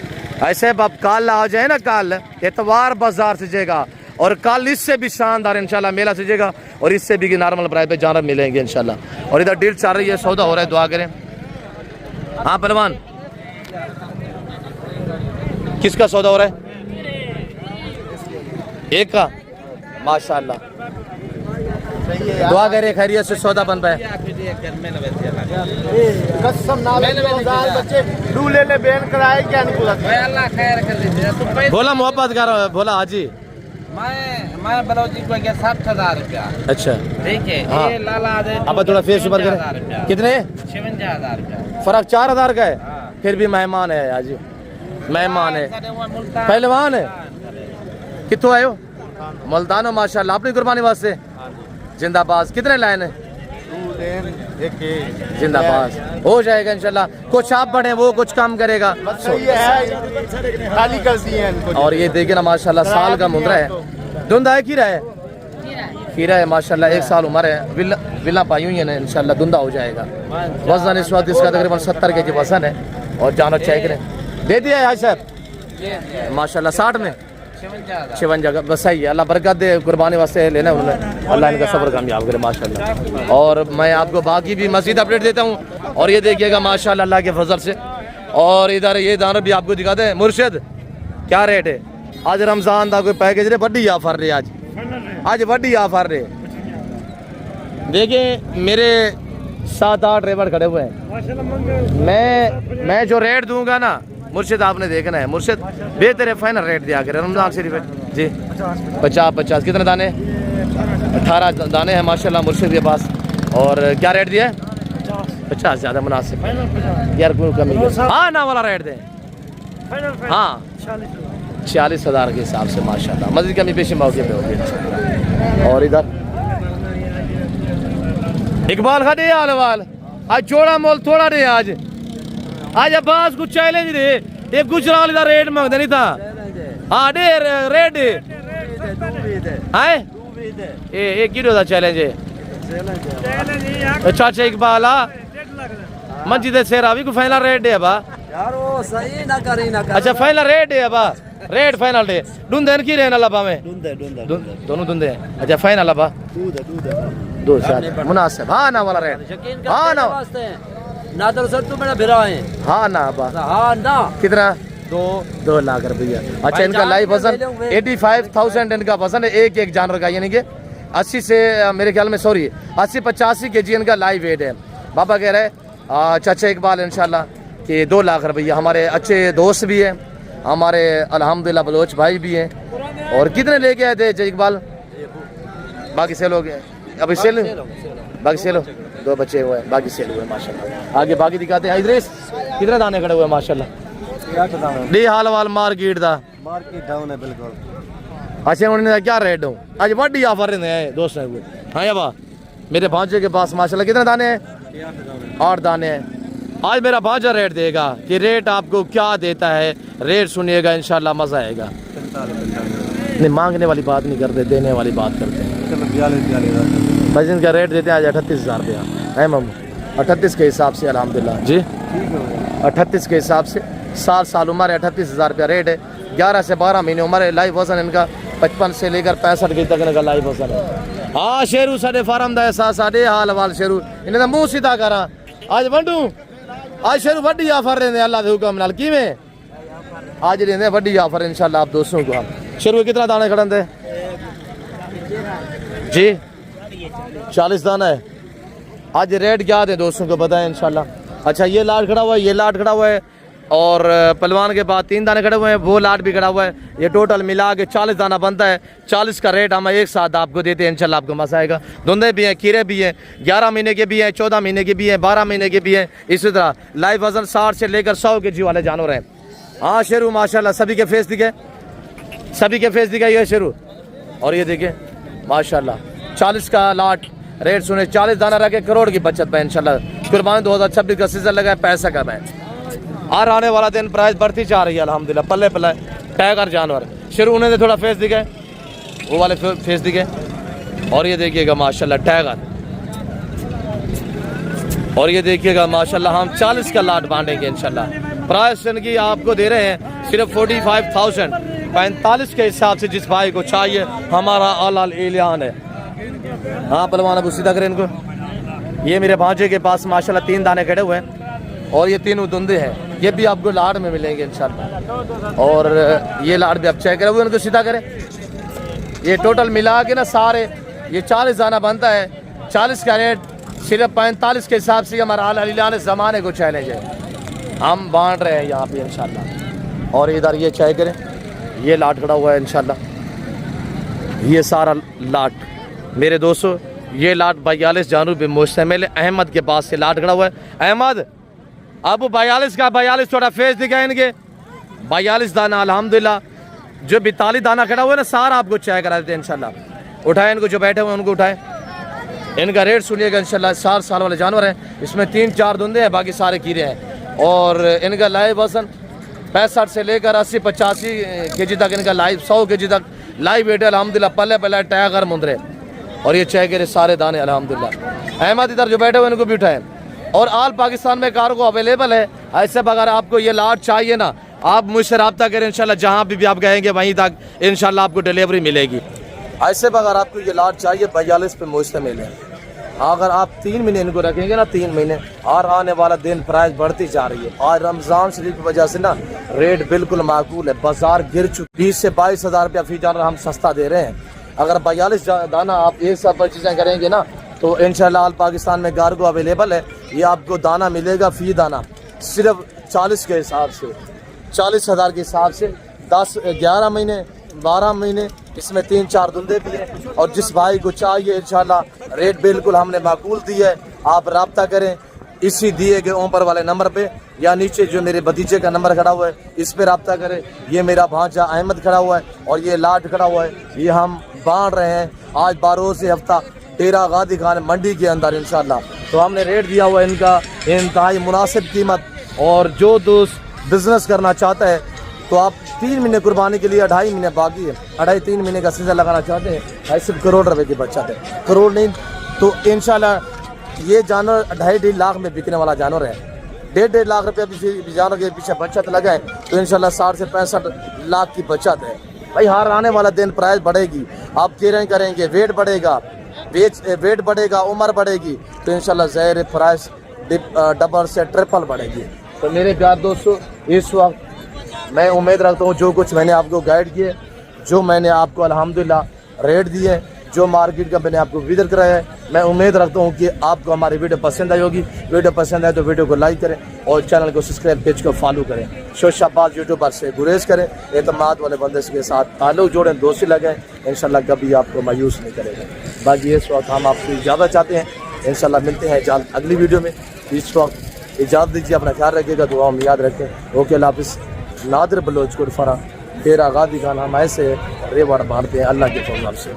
ऐसे अब काल आ जाए ना, काल एतवार बाजार सजेगा और कल इससे भी शानदार इंशाल्लाह मेला सजेगा और इससे भी नॉर्मल प्राइस पे जानवर मिलेंगे इंशाल्लाह। और इधर डील चल रही है, सौदा हो रहा है, दुआ करें। हाँ पहलवान, किसका सौदा हो रहा है? एक का, माशाल्लाह। दुआ करें खैरियत से सौदा बन पाए। बोला मोहब्बत कर, बोला हाजी मैं बलौजी को गया 60,000 रुपया। अच्छा ठीक है। हाँ। ये लाला अब थोड़ा फेस ऊपर करें। कितने? 57,000 रुपया। फर्क 4,000 का है। फिर भी मेहमान है आज, मेहमान है, पहलवान है। कितों आयो? मुल्तान हो माशाल्लाह। अपनी कुर्बानी वास्ते जिंदाबाद। कितने लाइन है? जिंदाबाद। हो जाएगा इंशाल्लाह। कुछ आप बढ़े, वो कुछ काम करेगा। खाली कर दिए इनको। और ये देखिए ना माशाल्लाह, साल का मुंडरा है, धुंधा है, खीरा है, खीरा है माशाल्लाह। 1 साल उम्र है, विला पाई हुई है ना इंशाल्लाह, धुंधा हो जाएगा। वजन इस वक्त इसका तकरीबन 70 के जी वजन है। और जानो चेक करें, दे दिया है साहब माशाल्लाह। 60 में 56 बस सही है। अल्लाह बरकत दे, कुर्बानी वास्ते लेना उन्होंने, अल्लाह इनका सब्र कामयाब करे माशाल्लाह। और मैं आपको बाकी भी मज़ीद अपडेट देता हूँ। और ये देखिएगा माशाल्लाह अल्लाह के फजल से। और इधर ये दाना भी आपको दिखाते हैं। मुर्शिद क्या रेट है? आज रमजान का कोई पैकेज रे, बड़ी ऑफर रहे आज बड़ी ऑफर रहे। देखिए मेरे 7-8 ड्राइवर खड़े हुए हैं। मैं जो रेट दूंगा ना मुर्शिद, आपने देखना है। मुर्शिद बेहतर है, फाइनल रेट दिया करें रमजान शरीफ जी। 50 कितने दाने? 18 दाने हैं माशाल्लाह मुर्शिद के पास। और क्या रेट दिया है? 50 ज़्यादा मुनासिब यार, कोई कमी नहीं। हाँ ना वाला रेट दें। हाँ 46,000 के हिसाब से माशाल्लाह। मज़ीद कमी पेशी मौके पे होगी। और इधर इकबाल खा दे हाल आज चौड़ा मोल थोड़ा दे आज अब्बास कुछ चैलेंज दे। ये गुजराल का रेट मांगते नहीं था। हाँ दे रेट है ये किलो का चैलेंज है। चाचा इकबाल मस्जिद सेरा भी कोई फाइनल रेट है बा यार वो सही ना करी ना कर। अच्छा फाइनल रेट है बा, रेट फाइनल है। डूंदे की रहना लबा में दोनों धुंधे हैं। अच्छा फाइनल लबा दूध मुनासिब। हाँ ना वाला रेट। हाँ ना ना तो सर तू मेरा भिरा है। हाँ ना बा। हाँ ना कितना? 2 लाख रुपया। अच्छा इनका लाइव वजन 85,000 इनका वजन है एक जानवर का, यानी कि 80 से मेरे ख्याल में 80-85 के जी इनका लाइव वेट है। बाबा कह रहे चाचा इकबाल इंशाल्लाह कि 2 लाख रुपया। हमारे अच्छे दोस्त भी हैं, हमारे अल्हम्दुलिल्लाह बलोच भाई भी हैं। और कितने लेके आए थे इकबाल? बाकी सेल हो गए अभी, सेल बाकी सेल हो 2 बच्चे हुए हैं, बाकी सेल हुए माशाल्लाह। आगे बाकी दिखाते हैं। इद्रिस कितने दाने खड़े हुए माशाल्लाह? डी हाल वाल मार्केट दा मार्केट डाउन है बिल्कुल। अच्छा उन्होंने क्या रेट हो? आज बड़ी ऑफर हैं दोस्त हैं। हाँ या बा मेरे भांजे के पास माशाल्लाह कितने दाने हैं? 8 दाने हैं। आज मेरा भांजा रेट देगा कि रेट आपको क्या देता है, रेट सुनिएगा इंशाल्लाह मजा आएगा। नहीं मांगने वाली बात नहीं करते, देने वाली बात करते हैं। बस इनका रेट देते हैं आज 38,000 रुपया है मामू। 38 के हिसाब से अल्हम्दुलिल्लाह जी, 38 के हिसाब से 7 साल उम्र है, 38,000 रुपया रेट है। 11 से 12 महीने उम्र है। लाइव वजन इनका 55 से लेकर 65 के तक इनका लाइव वजन है। हाँ शेरू साढ़े फार्म दा ऐसा साढ़े हाल वाल शेरू इन्हें तो मुँह सीधा करा। आज वंडू आज शेरू वड्डी ऑफर देंगे अल्लाह के हुक्म नाल। किवें आज देंगे वड्डी ऑफर इंशाल्लाह आप दोस्तों को। हम शेरू कितना दाने खड़े जी? 40 दाना है। आज रेट क्या दे दोस्तों को बताएं इंशाल्लाह। अच्छा ये लाट खड़ा हुआ है, ये लाट खड़ा हुआ है। और पहलवान के बाद 3 दाने खड़े हुए हैं, वो लाट भी खड़ा हुआ है। ये टोटल मिला के 40 दाना बनता है। 40 का रेट हम एक साथ आपको देते हैं इंशाल्लाह, आपको मजा आएगा। धुंधे भी हैं, खीरे भी हैं, 11 महीने के भी हैं, 14 महीने के भी हैं, 12 महीने के भी हैं। इसी तरह लाइव वजन 60 से लेकर 100 के जी वाले जानवर हैं। हाँ शेरू माशाल्लाह सभी के फेस दिखे, सभी के फेस दिखाइए शेरू। और ये देखिए माशाल्लाह 40 का लाट रेट सुने 40 दाना रखे करोड़ की बचत में इंशाल्लाह। कुर्बानी 2026 का सीजन लगा है, पैसा कम है और आने वाला दिन प्राइस बढ़ती जा रही है अल्हम्दुलिल्लाह। पल्ले पल्ले टाइगर जानवर शुरू होने से थोड़ा फेस दिखे, वो वाले फेस दिखे। और ये देखिएगा माशाल्लाह टाइगर, और ये देखिएगा माशाल्लाह हम 40 का लाट बांटेंगे इंशाल्लाह। प्राइस इनकी आपको दे रहे हैं सिर्फ 45,000, 45 के हिसाब से जिस भाई को चाहिए हमारा आल एलान है। हाँ पहलवान अब सीधा करें इनको। ये मेरे भांजे के पास माशाल्लाह 3 दाने खड़े हुए हैं और ये तीनों धुंधे हैं, ये भी आपको लाट में मिलेंगे इंशाल्लाह। और ये लाट भी आप चेक करें, वो इनको सीधा करें। ये टोटल मिला के ना सारे ये 40 दाना बनता है। 40 का रेट सिर्फ 45 के हिसाब से हमारा आल एलान ज़माने को चैलेंज है, हम बांट रहे हैं यहाँ पे इंशाल्लाह। और इधर ये चेक करें, ये लाट खड़ा हुआ है इंशाल्लाह। ये सारा लाट मेरे दोस्तों, ये लाट 42 जानू भी मुश्तमिल अहमद के पास से लाट खड़ा हुआ है। अहमद अब 42 का 42 थोड़ा फेस दिखाए इनके 42 दाना अल्हम्दुलिल्लाह। जो 42 दाना खड़ा हुआ है ना सारा आपको चेक करा देते हैं इंशाल्लाह। उठाए इनको, जो बैठे हुए हैं उनको उठाए। इनका रेट सुनिएगा इंशाल्लाह। 4 साल वाले जानवर हैं, इसमें 3-4 धुंधे हैं, बाकी सारे कीड़े हैं। और इनका लाइव वजन 65 से लेकर 80-85 केजी तक इनका लाइव 100 केजी तक लाइव वेट है अल्हम्दुलिल्लाह। पल्ले पल्ले टाइगर मुंदरे और ये चेक सारे दाने अल्हम्दुलिल्लाह। अहमद इधर जो बैठे हुए इनको भी उठाएं। और आल पाकिस्तान में कार्गो अवेलेबल है। ऐसे अगर आपको ये लाट चाहिए ना, आप मुझसे रब्ता करें इंशाल्लाह। जहाँ भी आप कहेंगे वहीं तक इंशाल्लाह आपको डिलीवरी मिलेगी। ऐसे अगर आपको ये लाट चाहिए 42 पे मुश्तमिल है। अगर आप 3 महीने इनको रखेंगे ना, 3 महीने, और आने वाला दिन प्राइस बढ़ती जा रही है। और रमज़ान शरीफ की वजह से ना रेट बिल्कुल माकूल है, बाजार गिर चुकी। 20 से 22 हज़ार रुपया फी जानवर हम सस्ता दे रहे हैं। अगर 42 दाना आप एक साथ परचेज़ करेंगे ना तो इंशाल्लाह आल पाकिस्तान में कार्गो अवेलेबल है। ये आपको दाना मिलेगा फी दाना सिर्फ 40 के हिसाब से, 40,000 के हिसाब से 10-11 महीने 12 महीने, इसमें 3-4 धुंधे भी हैं। और जिस भाई को चाहिए इंशाल्लाह रेट बिल्कुल हमने माकूल दिया है। आप रब्ता करें इसी दिए गए ऊपर वाले नंबर पे, या नीचे जो मेरे भतीजे का नंबर खड़ा हुआ है इस पे रब्ता करें। ये मेरा भांजा अहमद खड़ा हुआ है और ये लाट खड़ा हुआ है। ये हम बांट रहे हैं आज 12 से हफ्ता डेरा गादी खान मंडी के अंदर इंशाल्लाह। तो हमने रेट दिया हुआ है इनका इंतहाई मुनासिब कीमत। और जो दोस्त बिजनेस करना चाहता है तो आप 3 महीने कुर्बानी के लिए 2.5 महीने बाकी है, 2.5-3 महीने का सीजन लगाना चाहते हैं, ऐसे करोड़ रुपए की बचत है। करोड़ नहीं तो इंशाल्लाह ये जानवर 2.5 लाख में बिकने वाला जानवर है। 1.5 लाख रुपये जानवर के पीछे बचत लगाए तो इंशाल्लाह 60 से 65 लाख की बचत है भाई। हर आने वाला दिन प्राइस बढ़ेगी, आप केयरिंग करेंगे, वेट बढ़ेगा, वेट बढ़ेगा, उम्र बढ़ेगी तो इंशाल्लाह ज़ाहिर प्राइस डबल से ट्रिपल बढ़ेगी। तो मेरे प्यार दोस्तों, इस वक्त मैं उम्मीद रखता हूँ जो कुछ मैंने आपको गाइड किए, जो मैंने आपको अल्हम्दुलिल्लाह रेट दिए, जो मार्केट का मैंने आपको विजिट कराया है, मैं उम्मीद रखता हूँ कि आपको हमारी वीडियो पसंद आई होगी। वीडियो पसंद आए तो वीडियो को लाइक करें और चैनल को सब्सक्राइब, पेज को फॉलो करें। शोशाबाज यूट्यूबर से गुरेज करें, एतमाद वाले बंदे के साथ ताल्लुक जोड़ें, दोस्ती लगाएं, इंशाल्लाह कभी आपको मायूस नहीं करेगा। बाकी इस वक्त हम आपसे इजाज़त चाहते हैं, इंशाल्लाह मिलते हैं जल्द अगली वीडियो में। इस वक्त इजाज़त दीजिए, अपना ख्याल रखिएगा, दुआ में याद रखें। ओके अल्लाह हाफ़िज़। नादिर बलोच कुरफरा डेरा गादी खान हम ऐसे रेवाड़ बांटते हैं अल्लाह के फजल से।